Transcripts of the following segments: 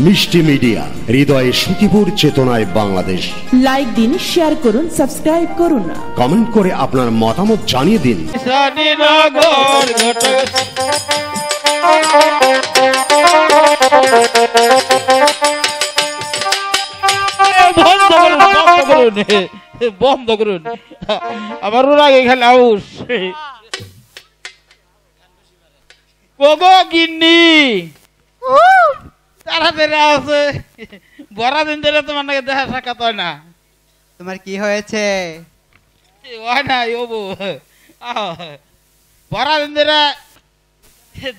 মিষ্টি মিডিয়া, হৃদয়ে সুখীপুর, চেতনায় বাংলাদেশ। লাইক দিন, শেয়ার করুন, সাবস্ক্রাইব করুন, কমেন্ট করে আপনার মতামত জানিয়ে দিন। বন্ধ করুন, আমার আগে খালি আউস কোগো গিন্নি তাড়াতাড়ি আছে। বড় দিন ধরে তোমার নাকি দেখা সাক্ষাৎ হয় না। তোমার কি হয়েছে? হয় না ওবু, বড় দিন ধরে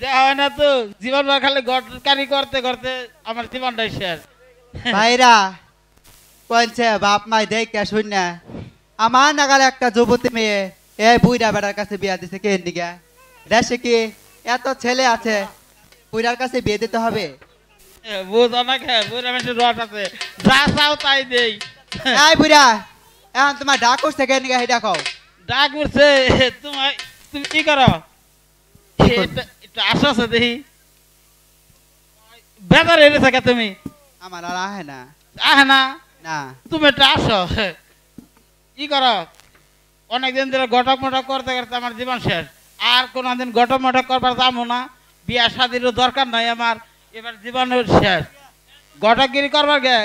দেখা হয় না তো। জীবন খালি গটকারি করতে করতে আমার জীবনটাই শেষ। ভাইরা বলছে বাপ মাই দেখে শুন না, আমার নাগালে একটা যুবতী মেয়ে এই বুইরা বেড়ার কাছে বিয়া দিছে। কে দিকে দেশে কি এত ছেলে আছে, বুইরার কাছে বিয়ে দিতে হবে? বুঝো না খে, বুড়া মেশে রট আছে, যা চাও তাই দেই। এই বুইরা, এখন তোমার ডাক উঠছে কে দিকে? হেডা কও। ডাক উঠছে তোমার, তুমি কি করো? এটা আসছে দেখি বেদার এনে থাকে তুমি। আমার আর আহে না। আহে না? না তুমি এটা আসো, কি করো? অনেকদিন ধরে গটক মটক করতে করতে আমার জীবন শেষ। আর কোনদিন গটক মটক করবার যাবো না, বিয়া শাদিরও দরকার নাই আমার, এবার জীবনের শেষ। গটকগিরি করবার গে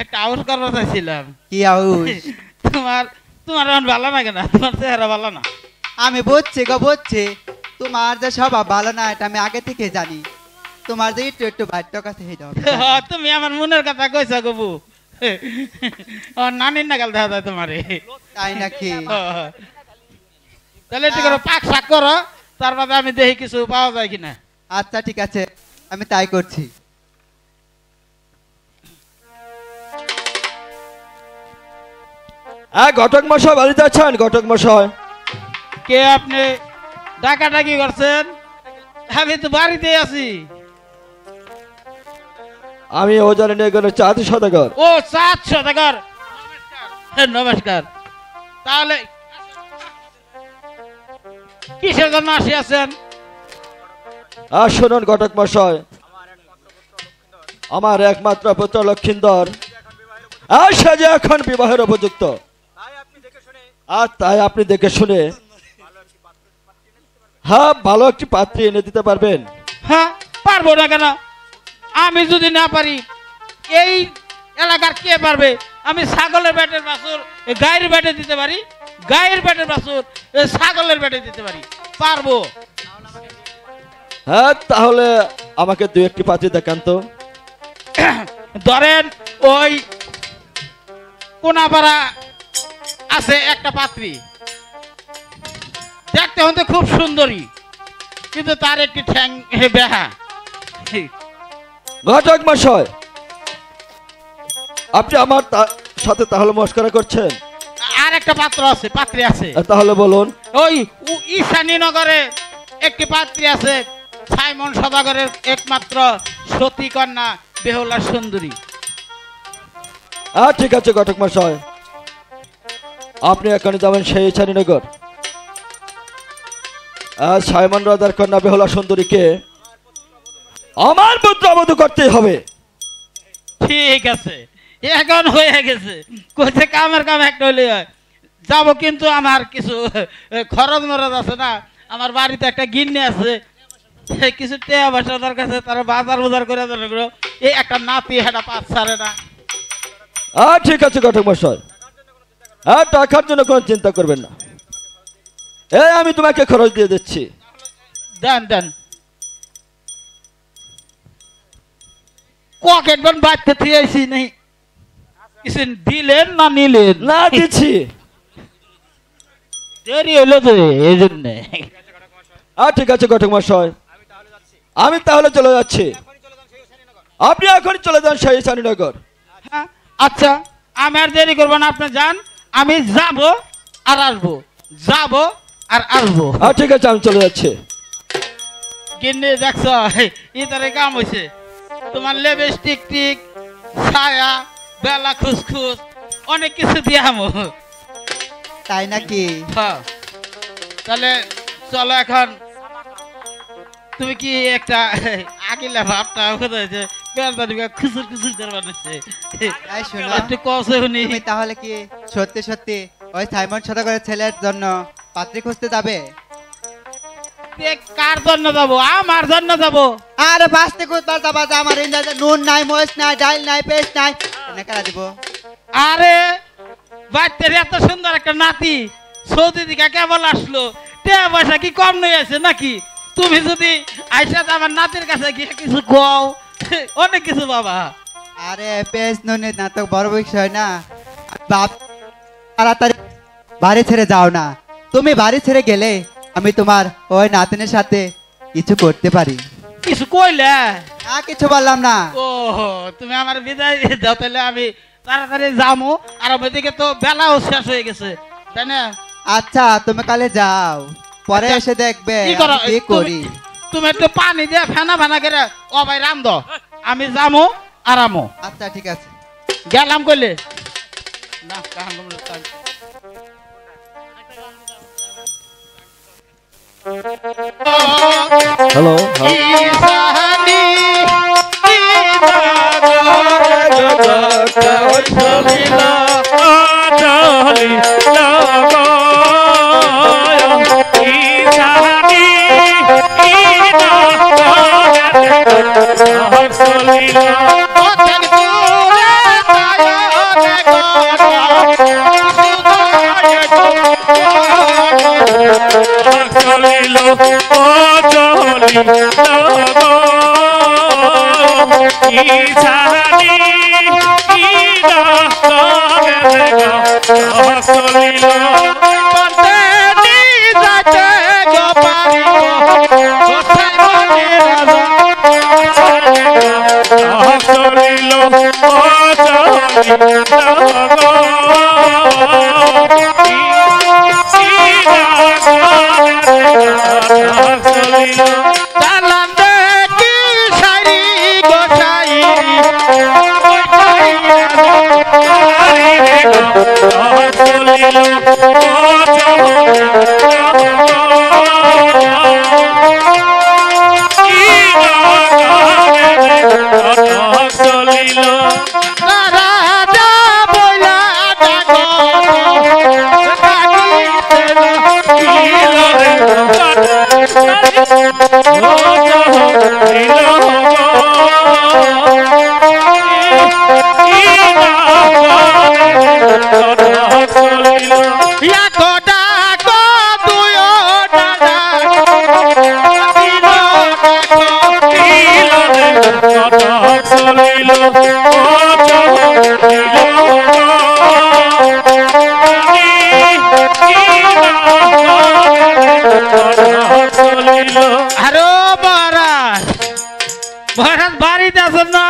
একটা আউস করবার চাইছিলাম। কি আউস? তোমার তোমার এখন ভালো লাগে না, তোমার চেহারা ভালো না। আমি বুঝছি গো, বুঝছি তোমার যে স্বভাব ভালো না, এটা আমি আগে থেকে জানি। তোমার যে একটু একটু বাড়ির কাছে হেঁটে হবে। তুমি আমার মনের কথা কইছো গবু, নানির নাগাল দেখা যায় তোমারে। তাই নাকি? তাহলে ঠিক করো, পাক শাক করো, তারপরে আমি দেখি কিছু পাওয়া যায় কিনা। আচ্ছা ঠিক আছে, আমি তাই করছি। ঘটক মশাই বাড়িতে আছেন? ঘটক মশাই। কে আপনি? ডাকাডাকি করছেন? আমি তো বাড়িতে আছি। আমি ওজনে নিয়ে গেলে 4 সদাগর। ও 4 সদাগর, নমস্কার। তাহলে কিসের জন্য আসিয়াছেন? শুনুন ঘটক মশাই, আমার একমাত্র পুত্র লক্ষিন্দর সে যে এখন বিবাহের উপযুক্ত, আর তাই আপনি দেখে শুনে ভালো একটি পাত্রী এনে দিতে পারবেন? হ্যাঁ, পারবো না কেন? আমি যদি না পারি এই এলাকার কে পারবে? আমি ছাগলের পেটের বাছুর গায়ের পেটে দিতে পারি, গায়ের পেটের বাছুর ছাগলের পেটে দিতে পারি, পারবো। তাহলে আমাকে 2-1টি পাত্রী দেখান তো। ধরেন ওই কোনাপাড়া আছে একটা পাত্রী, দেখতে হতে খুব সুন্দরী, কিন্তু তার একটি ঠ্যাং বেহা। ঘটক মশাই, আপনি আমার সাথে তাহলে মস্করা করছেন? আর একটা পাত্র আছে, পাত্রী আছে। তাহলে বলুন। ওই ঈশানীনগরে একটি পাত্রী আছে, সাইমন সদাগরের একমাত্র সতী কন্যা, বেহুলা সুন্দরী। ঠিক আছে ঘটক মশাই, আপনি এখানে যাবেন সেই ঈশানীনগর। সাইমন রাজার কন্যা বেহুলা সুন্দরীকে আমার পুত্রবধূ করতেই হবে। ঠিক আছে, এখন হয়ে গেছে। কোথায় কামের কাম একটা হলে হয়। যাবো, কিন্তু আমার কিছু খরচ মরচ আছে না। আমার বাড়িতে একটা গিন্নি আছে, কিছু টেয়া পয়সা দরকার আছে, তারা বাজার বাজার করে দেবো। এই একটা নাতি হেটা পাঁচ ছাড়ে না। ঠিক আছে ঘটক মশাই, টাকার জন্য কোনো চিন্তা করবেন না, আমি তোমাকে খরচ দিয়ে দিচ্ছি। দেন দেন। পকেট বন বাড়তে থিয়েছি নেই, কিছু দিলেন না নিলেন? না, দিচ্ছি। দেরি হলো তো এই জন্য। ঠিক আছে ঘটক মশাই, আমি তাহলে চলে যাচ্ছি। আপনি এখন চলে যান সেই ঈশানীনগর। আচ্ছা, আমি আর দেরি করবো না, আপনি যান। আমি যাব আর আসবো, যাব আর আসবো। ঠিক আছে, আমি চলে যাচ্ছি। গিন্নি দেখছ ইতারে কাম হয়েছে, তোমার লিপস্টিক টিক ছায়া বেলা খুসখুস অনেক কিছু দিয়ামো। তাই নাকি? হ্যাঁ, তাহলে চলো এখন। তুমি কি একটা আগিলা ভাবটা হয়েছে পেয়ারদানি খুচুর খুচুর করে বানাচ্ছে এই শোনো, একটু কষে শুনি তুমি তাহলে কি সত্যি সত্যি ওই সাইমন সদাগরের ছেলের জন্য পাত্রী খুঁজতে যাবে? কার জন্য যাবো? আমার জন্য যাবো। আরে বাঁচতে খুঁজবার যাবা, যে আমার ইন্দাজে নুন নাই, মরিচ নাই, ডাল নাই, পেস্ট নাই, এনে কারা দিব? আরে বাচ্চার এত সুন্দর একটা নাতি সৌদি দিকে কেবল আসলো, টাকা পয়সা কি কম নই আছে নাকি? তুমি যদি আইসা আমার নাতির কাছে গিয়ে কিছু কও, অনেক কিছু বাবা। আরে পেস্ট নুন না তো বড় বিষয় না। বাপ, তাড়াতাড়ি বাড়ি ছেড়ে যাও না। তুমি বাড়ি ছেড়ে গেলে আমি তোমার ওই নাতিনের সাথে কিছু করতে পারি। কিছু কইলে? না, কিছু বললাম না। ও তুমি আমার বিদায় দাও, তাহলে আমি তাড়াতাড়ি যাবো। আর ওইদিকে তো বেলাও শেষ হয়ে গেছে, তাই না? আচ্ছা, তুমি কালে যাও, পরে এসে দেখবে কি করো? আমি কি করি। তুমি একটু পানি দিয়ে ফেনা ফেনা করে ও ভাই রাম দো, আমি যাবো আরামো। আচ্ছা ঠিক আছে। গেলাম কইলে না কাহান তোমরা তাই। হ্যালো ইসানি আরো মহারাজ, মহারাজ বাড়িতে আছেন না?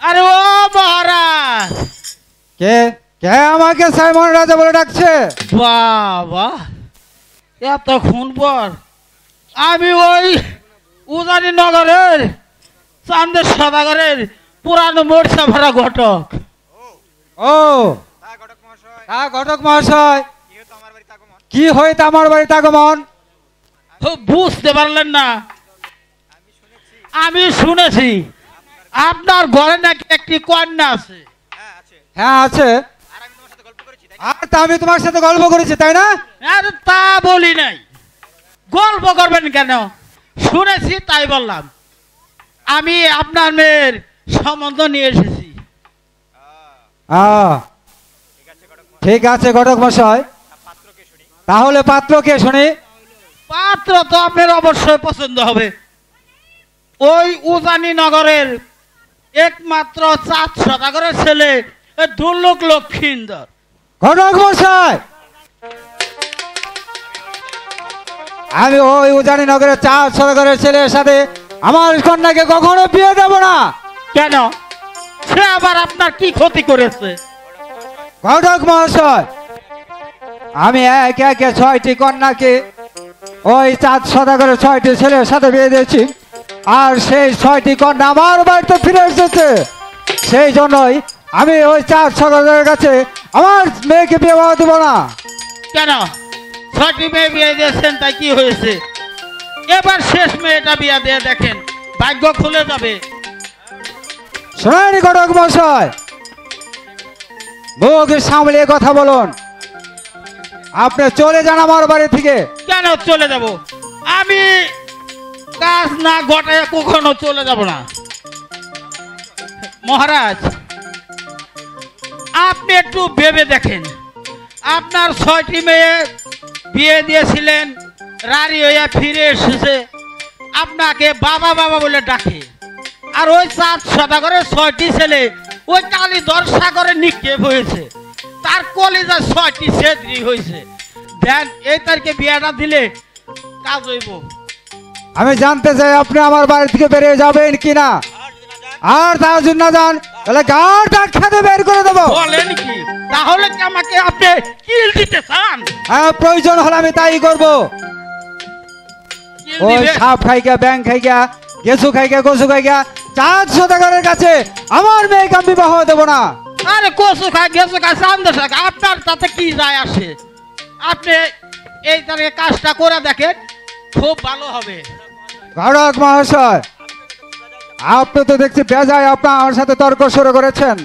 আরে ও মহারাজ, কে কে আমাকে সাইমন রাজা বলে ডাকছে? বাবা এতক্ষণ পর আমি ওই উজানি নগরের চান্দের সদাগরের পুরানো মোর্চা ভরা ঘটক। ও হ্যাঁ, ঘটক মহাশয়, কি হইতে আমার বাড়িতে আগমন? বুঝতে পারলেন না? আমি শুনেছি আপনার ঘরে নাকি একটি কন্যা আছে। হ্যাঁ আছে। আর তা আমি তোমার সাথে গল্প করেছি, তাই না? আরে তা বলি নাই, গল্প করবেন কেন? শুনেছি তাই বললাম। আমি আপনার মেয়ের সম্বন্ধ নিয়ে এসেছি। ঠিক আছে ঘটক মশাই, তাহলে পাত্রকে শুনি। পাত্র তো আপনার অবশ্যই পছন্দ হবে। ওই উজানি নগরের একমাত্র চাঁদ সদাগরের ছেলে দুর্লোক লক্ষিন্দর। ঘটক মশাই, আমি ওই উজানি নগরের চার সদাগরের ছেলের সাথে আমার কন্যাকে কখনো বিয়ে দেব না। কেন? সে আবার আপনার কি ক্ষতি করেছে? ঘটক মহাশয়, আমি একে একে 6টি কন্যাকে ওই চাঁদ সদাগরের 6টি ছেলের সাথে বিয়ে দিয়েছি, আর সেই 6টি কন্যা আমার বাড়িতে ফিরে এসেছে। সেই জন্যই আমি ওই চাঁদ সদাগরের কাছে আমার মেয়েকে বিয়ে দেব না। কেন? 6টি মেয়ে বিয়ে দিয়েছেন, তাই কি হয়েছে? এবার শেষ মেয়েটা বিয়ে দিয়ে দেখেন, ভাগ্য খুলে যাবে। শোনেন ঘটক মহাশয়, মুখ সামলিয়ে কথা বলুন। আপনি চলে যান আমার বাড়ি থেকে। কেন চলে যাব? আমি কাজ না ঘটায় কখনো চলে যাব না। মহারাজ, আপনি একটু ভেবে দেখেন, আপনার 6টি মেয়ে বিয়ে দিয়েছিলেন, রানী হইয়া ফিরে এসেছে, আপনাকে বাবা বাবা বলে ডাকে। আর ওই 4 সদাগরের 6টি ছেলে ওই কালীধর সাগরে নিক্ষেপ হয়েছে, তার কলেজে 6টি ছেদ্রি হয়েছে। দেন এই তারিখে বিয়েটা দিলে কাজ হইব। আমি জানতে চাই আপনি আমার বাড়ি থেকে বেরিয়ে যাবেন কিনা। আর তার জন্য যান তাহলে গাড়টা খেতে বের করে দেবো। বলেন কি? তাহলে কি আমাকে আপনি কিল দিতে চান? হ্যাঁ, প্রয়োজন হলে আমি তাই করবো। কিল ওই দিবে? সাপ খাইগা, ব্যাং খাইগা, গেছু খাইগা, কচু খাইগা 4 সদাগরের কাছে আমার মেয়েকে আমি বিবাহ দেবো না। আরে কচু খায় গেছু খায় চান্দা শাক, আপনার তাতে কি যায় আসে? আপনি এই তারিখে কাজটা করে দেখেন, খুব ভালো হবে। ঘটক মহাশয়, আপনি তো দেখছি বেজায় আপনার আমার সাথে তর্ক শুরু করেছেন।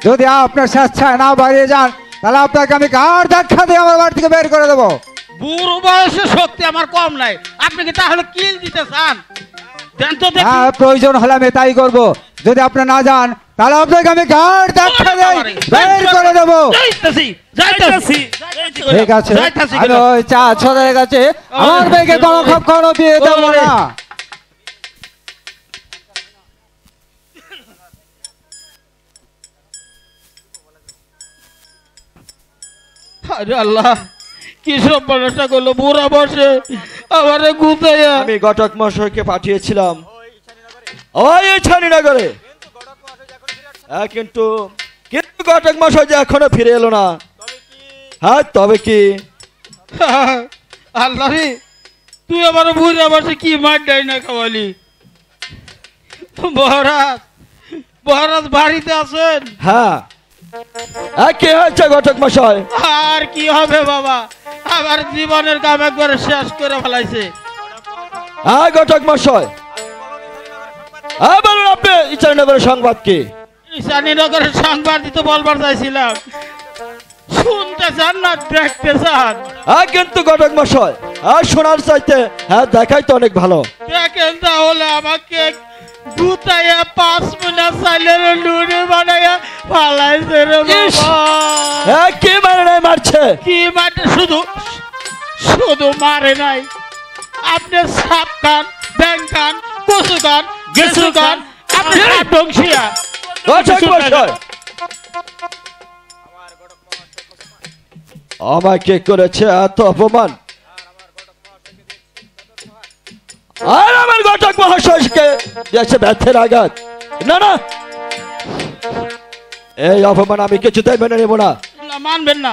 যদি আপনার স্বেচ্ছায় না বাড়িয়ে যান তাহলে আপনাকে আমি গাড় ধাক্কা দিয়ে আমার বাড়ি থেকে বের করে দেবো। বুড়ো বয়সে শক্তি আমার কম নাই, আপনি কি তাহলে কিল দিতে চান? দেন তো দেখি। হ্যাঁ, প্রয়োজন হলে আমি তাই করবো। যদি আপনি না যান তাহলে আপনাকে আমি গাড় ধাক্কা দিয়ে বের করে দেবো। যাইতাছি, যাইতাছি। ঠিক আছে, যাইতাছি আমি গেলাম। ওই 4 সদাগরের কাছে আমার মেয়েকে কখনো বিয়ে দেবো না। আরে আল্লাহ, কি সব মানুষটা করলো বুড়া বসে আমারে গুতাইয়া। আমি ঘটক মশাইকে পাঠিয়েছিলাম ওই ছানিনগরে, কিন্তু কিন্তু ঘটক মশাই যে এখনো ফিরে এলো না। হ্যাঁ, তবে কি? আল্লাহ রে, তুই আমার বুড়া বসে কি মার দেয় না খাওয়ালি। মহারাজ, মহারাজ বাড়িতে আছেন? হ্যাঁ, কি হয়েছে ঘটক মশাই? আর কি হবে বাবা, আমার জীবনের কাম একবারে শেষ করে ফেলাইছে। হ্যাঁ ঘটক মশাই, হ্যাঁ বলুন আপনি ইচ্ছানগরের সংবাদ কি? ঈশানীনগরের সংবাদ দিতে বলবার চাইছিলাম, শুনতে চান না দেখতে চান? হ্যাঁ, কিন্তু ঘটক মশাই, হ্যাঁ শোনার চাইতে হ্যাঁ দেখাই তো অনেক ভালো। দেখেন তাহলে আমাকে গুতাইয়া 5 মিনিট চাইলের লুড়ি বানাইয়া ফালাইছে রে ইস! বাবা। হ্যাঁ, কি মানে নাই মারছে? কি মারতে? শুধু শুধু মারে নাই, আপনি সাপ খান, ব্যাং খান, কচু খান, গেছু খান, আপনি সব ধ্বংসিয়া। ঘটক মশাই, আমাকে করেছে এত অপমান, আর আমার ঘটক মহাশয়কে দিয়েছে ব্যথের আঘাত। না না, এই অপমান আমি কিছুতেই মেনে নেব না। না, মানবেন না?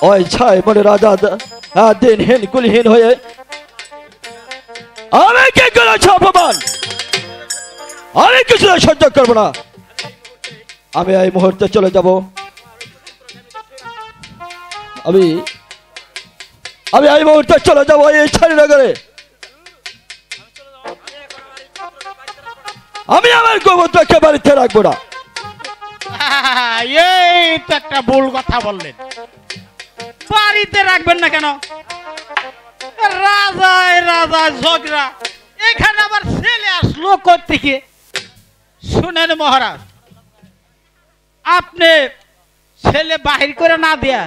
ওই ছাই মনে রাজা দিনহীন কুলহীন হয়ে আমি কি করেছে অপমান, আমি কিছু সহ্য করবো না। আমি এই মুহূর্তে চলে যাব। আমি আমি এই মুহূর্তে চলে যাবো এই ছাড়িনগরে। আমি আমার গোবরটাকে বাড়িতে রাখবো না। এই তো একটা ভুল কথা বললেন। বাড়িতে রাখবেন না কেন? রাজায় রাজা ঝগড়া, এখানে আবার ছেলে আসলো কোত্থেকে? শুনেন মহারাজ, আপনি ছেলে বাহির করে না দেয়া,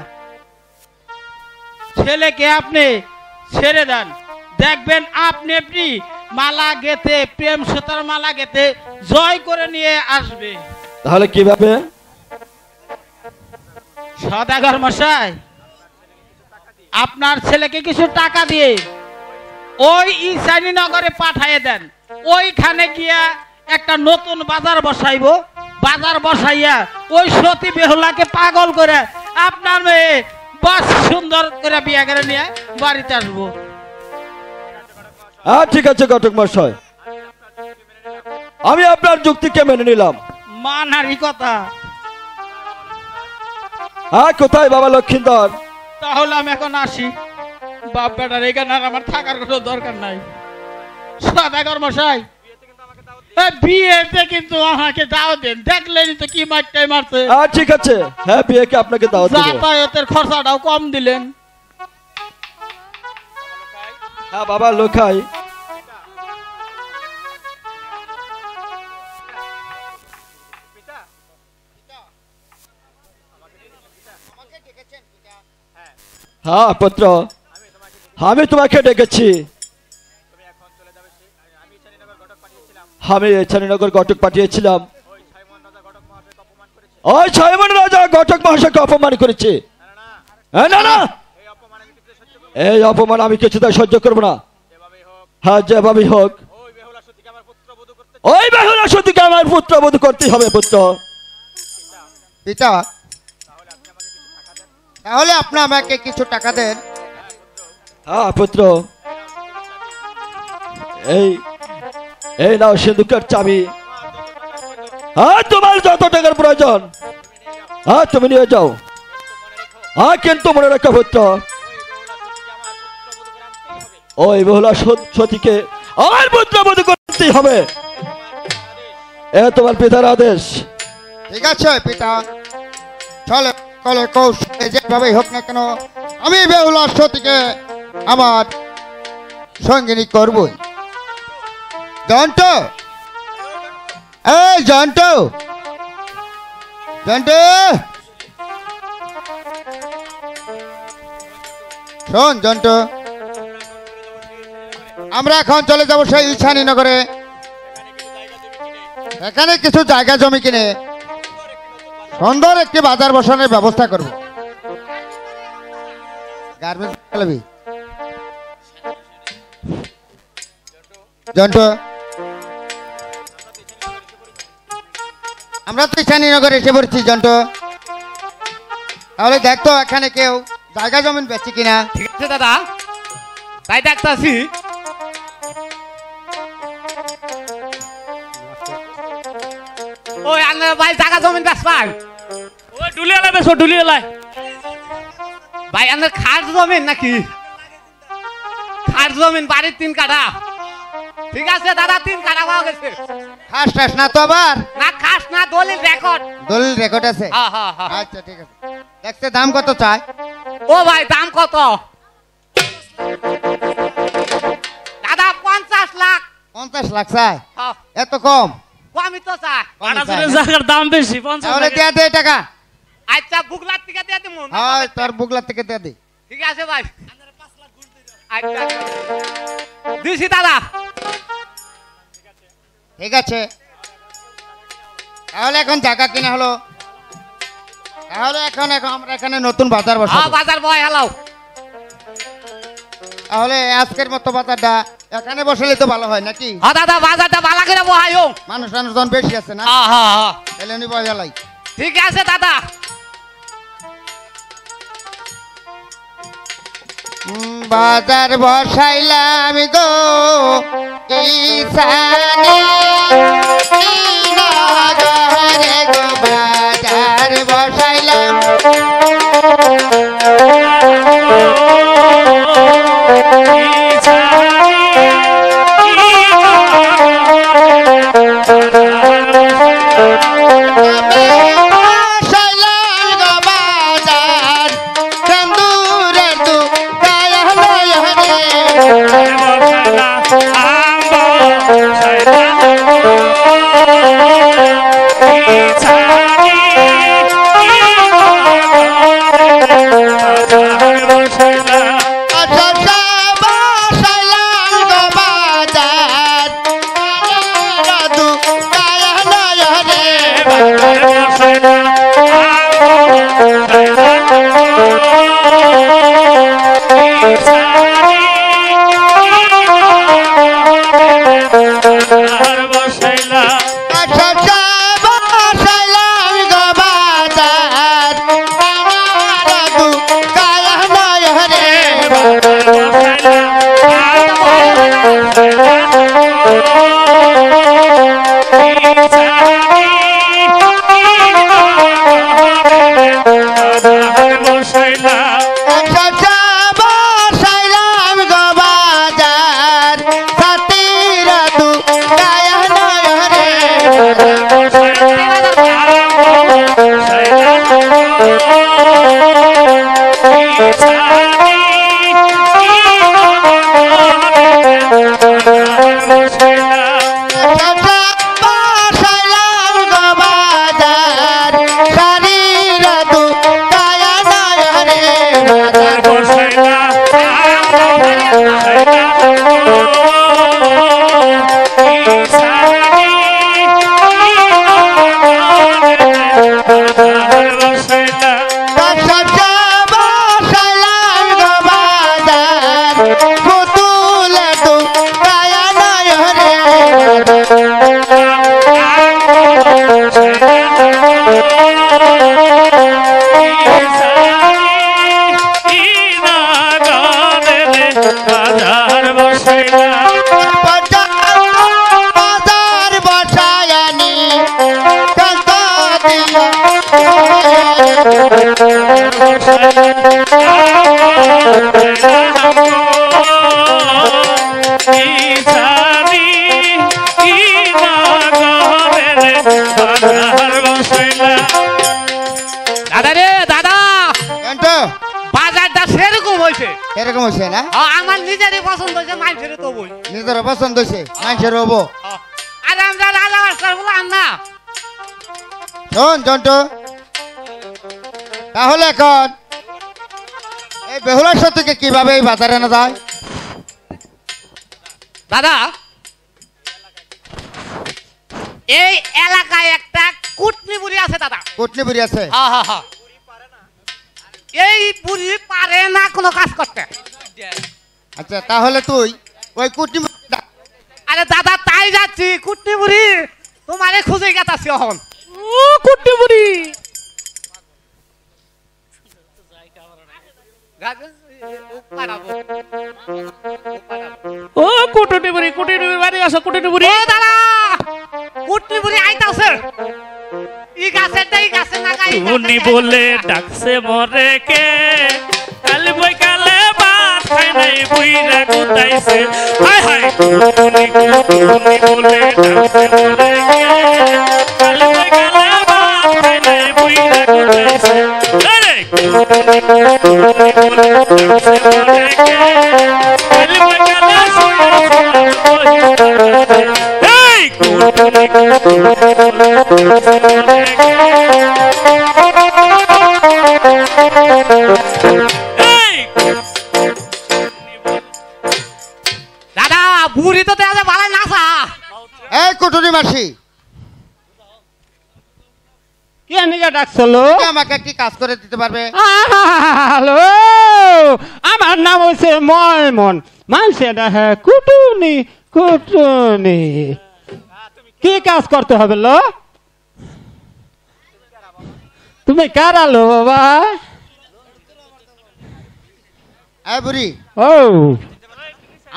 ছেলেকে আপনি ছেড়ে দেন, দেখবেন আপনি আপনি মালা গেতে, প্রেম সুতার মালা গেতে জয় করে নিয়ে আসবে। তাহলে কিভাবে? সদাগর মশাই, আপনার ছেলেকে কিছু টাকা দিয়ে ওই ঈশানীনগরে পাঠিয়ে দেন। ওইখানে গিয়া একটা নতুন বাজার বসাইবো, বাজার বসাইয়া ওই সতী বেহুলাকে পাগল করে আপনার মেয়ে বাস সুন্দর করে বিয়ে করে নিয়ে বাড়িতে আসবো। হ্যাঁ ঠিক আছে ঘটক মশাই, আমি আপনার যুক্তিকে মেনে নিলাম। মানারি কথা। হ্যাঁ, কোথায় বাবা লক্ষিন্দর? তাহলে আমি এখন আসি। বাপ বেটার এখানে আর আমার থাকার কোনো দরকার নাই। সদাগর মশাই, বিয়েতে কিন্তু আমাকে দাও দেন, দেখলেনি তো কি মারটাই মারছে। ঠিক আছে, হ্যাঁ বিয়েকে আপনাকে দাওয়াত দেব। যাতায়াতের খরচাটাও কম দিলেন। হ্যাঁ বাবা লোকাই। হ্যাঁ পুত্র, আমি তোমাকে ডেকেছি। আমি ছানীনগর ঘটক পাঠিয়েছিলাম। ওই সাইমন রাজা ঘটক মহাশয়কে অপমান করেছে। না না, এই অপমান আমি কিছুতে সহ্য করবো না। হ্যাঁ যেভাবেই হোক ওই বেহুলা সতীকে আমার পুত্রবধূ করতেই হবে। পুত্র পিতা, তাহলে আপনি আমাকে কিছু টাকা দেন। হ্যাঁ পুত্র, এই এই নাও সিন্ধুকের চাবি। হ্যাঁ তোমার যত টাকার প্রয়োজন হ্যাঁ তুমি নিয়ে যাও। হ্যাঁ কিন্তু মনে রাখো পুত্র, ওই বেহুলা সতীকে আমার পুত্রবধূ করতেই হবে। এ তোমার পিতার আদেশ। ঠিক আছে পিতা, চলে কলে কৌশলে যেভাবেই হোক না কেন আমি বেহুলা সতীকে আমার সঙ্গিনী করবই। জন্ট, এই জন্ট, জন্ট শোন জন্ট, আমরা এখন চলে যাব সেই ছানীনগরে। এখানে কিছু জায়গা জমি কিনে সুন্দর একটি বাজার বসানোর ব্যবস্থা করব। গার্মেন্টস চালাবি জন্টু? আমরা তো ছানীনগরে এসে পড়ছি জন্টু, তাহলে দেখতো এখানে কেউ জায়গা জমিন বেচে কিনা। ঠিক আছে দাদা, তাই দেখতাছি। ওই আন্নার ভাই জায়গা জমিন বেশ পাই। ওই ডুলিয়ালা বেশ, ডুলিয়ালা ভাই আন্নার খাস জমিন নাকি? খাস জমিন বাড়ির 3 কাঠা। ঠিক আছে দাদা, 3 কাঠা পাওয়া গেছে। খাস টাস না তো আবার? না খাস না, দলিল রেকর্ড। দলিল রেকর্ড আছে? হ্যাঁ হ্যাঁ হ্যাঁ। আচ্ছা ঠিক আছে। দেখতে দাম কত চাই? ও ভাই দাম কত? দাদা 50 লাখ। 50 লাখ চাই? হ্যাঁ। এত কম? কমই তো চাই। জায়গার দাম বেশি, 50 তাহলে দিয়ে দে টাকা। আচ্ছা বুকলার থেকে দিয়ে দিমু। হ্যাঁ তোর বুকলা থেকে দিয়ে দে। ঠিক আছে ভাই। আচ্ছা দিছি দাদা। ঠিক আছে, তাহলে এখন জায়গা কিনা হলো, তাহলে এখন আমরা এখানে নতুন বাজার হ্যাঁ বসাবো। বাজার বয় হেলাও। তাহলে আজকের মতো বাজারটা এখানে বসালে তো ভালো হয় নাকি? হ্যাঁ দাদা বাজারটা ভালো করে বহাইও। মানুষজন বেশি আছে না? হ্যাঁ হ্যাঁ হ্যাঁ তাহলে নি বসালাই। ঠিক আছে দাদা। বাজার বসাইলাম গো ঈশানে নগরে গো, বাজার বসাইলাম। বসাইলাম গো বাজার, চন্দুরের দু গায়ে হলো হরে। দাদা রে দাদা, কেনটো বাজারটা সেরকম হয়েছে। এরকম হয়েছে না? আমার নিজেরই পছন্দ হয়েছে, মানুষের তো বই। নিজের পছন্দ হয়েছে, মানুষের হবো। আর আমরা রাজা মাস্টার বললাম না। শোন জন্টু, তাহলে এখন এই বেহুলার সাথে কিভাবে এই বাজারে আনা যায়? দাদা, এই এলাকায় একটা কুটনি বুড়ি আছে দাদা। কুটনি বুড়ি আছে? হ্যাঁ হ্যাঁ হ্যাঁ। এই বুড়ি পারে না কোনো কাজ করতে। আচ্ছা, তাহলে তুই ওই কুটনি বুড়ি ডাক। আরে দাদা, তাই যাচ্ছি। কুটনি বুড়ি তোমারে খুঁজে গেতাছি এখন। ও কুট্টি বুড়ি, ও কুটুনি বুড়ি, কুটুনি বুড়ি বাড়ি আসো, কুটুনি বুড়ি। ও দাদা, কুটনি বুড়ি আইতাছে। ই গাছে না গাই উনি বলে ডাকছে মরে কে, কালে বই কালে ভাত খাই নাই বুইরা গুতাইছে। হায় হায়, উনি বলে ডাকছে মরে কে, কালে বই কালে ভাত খাই নাই বুইরা গুতাইছে। আরে উনি বলে ডাকছে মরে কে, কালে বই কালে এই দাদা, বুড়ি তো তেলে ভালো নাচা। এই কুটুনি মাসি, কে নিয়ে ডাকছিল? আমাকে একটি কাজ করে দিতে পারবে? হ্যালো, আমার নাম হচ্ছে ময়মন, মানুষের হ্যাঁ কুটুনি কুটুনি। কি কাজ করতে হবে লো? তুমি কারালো বাবা? এই বুড়ি, ও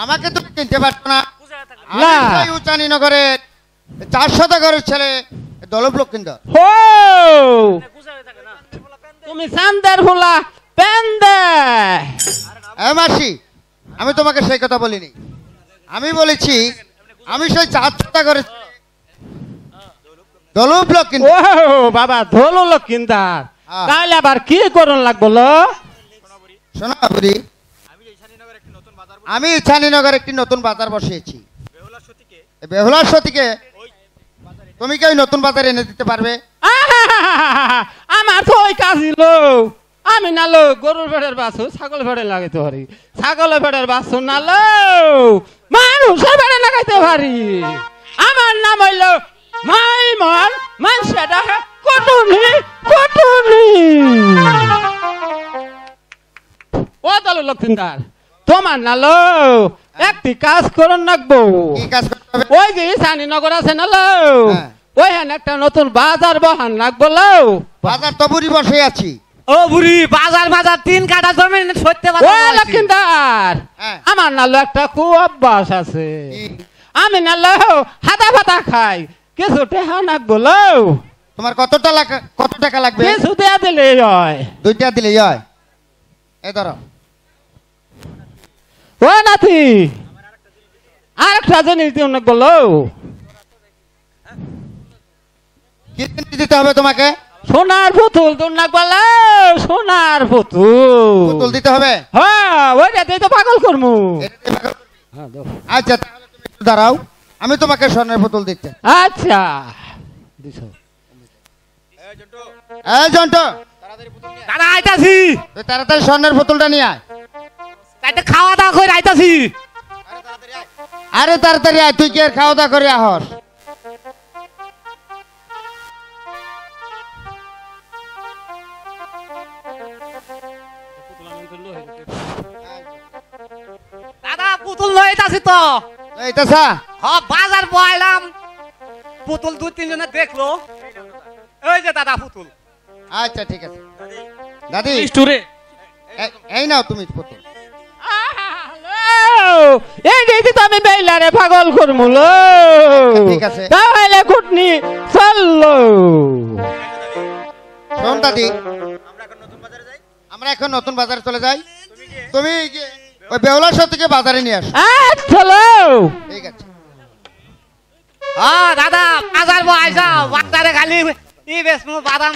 আমাকে তুমি চিনতে পারছো না? না। আমি উচানীনগরে 400 টাকার ছেলে দলব লক্ষিন্দর। হো, তুমি সান্দার ভোলা পেন্দে। এই মাসি, আমি তোমাকে সেই কথা বলিনি। আমি বলেছি আমি সেই 400 টাকার দলব ও লক্ষিন্দর। বাবা, ধলো লক্ষিন্দার, হ্যাঁ। তাহলে আবার কি করুন লাগবো লো? শোনো বুড়ি, আমি ইছানীনগর একটি নতুন বাজার বসিয়েছি। বেহুলার সতীকে তুমি কি ওই নতুন বাজার এনে দিতে পারবে? আমার তো ওই কাজই লো। আমি না লো গরুর ভেড়ের বাছু, ছাগল ভেড়ে লাগাইতে পারি। ছাগলের ভেড়ের বাছু না লো মানুষের ভেড়ে লাগাইতে পারি। আমার নাম হইল মাইমন, মানুষের কুটুনি কুটুনি। ও দল লক্ষিন্দার, তোমার না লো একটি কাজ করুন লাগবো। কি কাজ করতে হবে? ওই যে সানিনগর আছে না লো, হ্যাঁ। ওইখানে একটা নতুন বাজার বহান লাগবো লো। বাজার তো বুড়ি বসে আছি। ও বুড়ি, বাজার 3 কাঠা জমি সত্যি ও লক্ষিন্দার, হ্যাঁ। আমার নালো একটা খুব অভ্যাস আছে। কি? আমি নালো হাতা ফাতা খাই, কিছু টেহা নাকবো লো। তোমার কত টাকা লাগবে? কিছু দেয়া দিলে হয়। 2টা দিলেই হয়। এই ধরো। ও নাতি, আর একটা জিনিস দিও নাকবো লো। কি জিনিস দিতে হবে তোমাকে? সোনার পুতুল তোর নাকবো লো, সোনার পুতুল। পুতুল দিতে হবে? হ্যাঁ, ওইটা দিয়ে তো পাগল করমু। এটা দিয়ে পাগল- আচ্ছা, তাহলে তুমি একটু দাঁড়াও, আমি তোমাকে স্বর্ণের পুতুল দিচ্ছি। আচ্ছা দিছো। এই জন্টু, দাদা আইতাছি। তুই তাড়াতাড়ি স্বর্ণের পুতুলটা নিয়ে আয়। তাইতে খাওয়া দাওয়া করে আইতাছি। আরে তাড়াতাড়ি আয়, তুই কি আর খাওয়া দাওয়া করে আহস? দাদা, পুতুল লয়ে আইতাছি তো। এইটা সা বাজার বয়ালাম, পুতুল 2-3 জনে দেখলো। ওই যে দাদা পুতুল। আচ্ছা ঠিক আছে। দাদি, স্টোরে এই নাও তুমি পুতুল। এই দেখি তো আমি বেইলারে পাগল করমু লো। ঠিক আছে। তাহলে কুটনি চললো। শোন দাদি, আমরা এখন নতুন বাজারে চলে যাই, তুমি ওই বেহুলার সতীকে বাজারে নিয়ে আসো। চলো ঠিক আছে। দাদা বাজার বো আইসা বাজারে খালি ই বেশ বাদাম